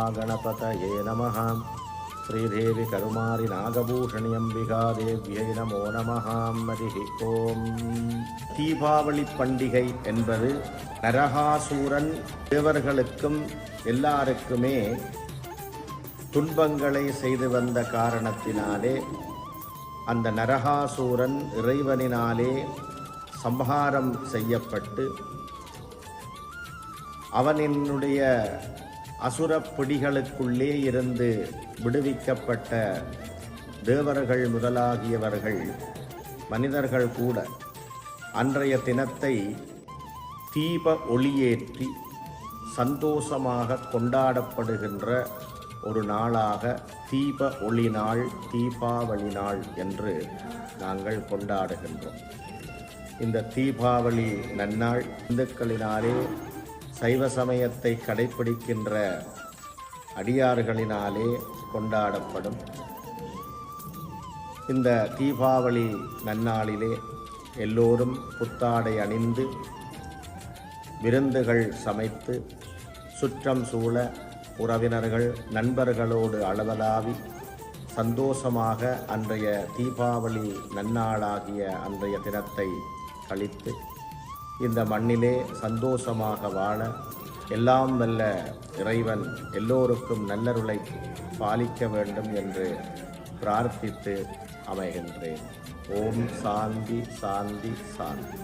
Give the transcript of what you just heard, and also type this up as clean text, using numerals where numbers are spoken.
महागणपतये नमः। श्रीदेवी करुमारि नागभूषणि अम्बिका देव्यै நமோ நமः. ஓம். தீபாவளி பண்டிகை என்பது நரகாசூரன் தேவர்களுக்கும் எல்லாருக்குமே துன்பங்களை செய்து வந்த காரணத்தினாலே அந்த நரகாசூரன் இறைவனினாலே சம்ஹாரம் செய்யப்பட்டு அவனினுடைய அசுர பிடிகளுக்குள்ளே இருந்து விடுவிக்கப்பட்ட தேவர்கள் முதலாகியவர்கள் மனிதர்கள் கூட அன்றைய தினத்தை தீப ஒளியேற்றி சந்தோஷமாக கொண்டாடப்படுகின்ற ஒரு நாளாக தீப ஒளி நாள், தீபாவளி நாள் என்று நாங்கள் கொண்டாடுகின்றோம். இந்த தீபாவளி நன்னாள் இந்துக்களினாலே சைவ சமயத்தை கடைப்பிடிக்கின்ற அடியார்களினாலே கொண்டாடப்படும். இந்த தீபாவளி நன்னாளிலே எல்லோரும் புத்தாடை அணிந்து விருந்துகள் சமைத்து சுற்றம் சூழ உறவினர்கள் நண்பர்களோடு அளவலாவி சந்தோஷமாக அன்றைய தீபாவளி நன்னாளாகிய அன்றைய தினத்தை கழித்து இந்த மண்ணிலே சந்தோஷமாக வாழ எல்லாம் வல்ல இறைவன் எல்லோருக்கும் நல்லருளை பாலிக்க வேண்டும் என்று பிரார்த்தித்து அமைகின்றேன். ஓம் சாந்தி சாந்தி சாந்தி.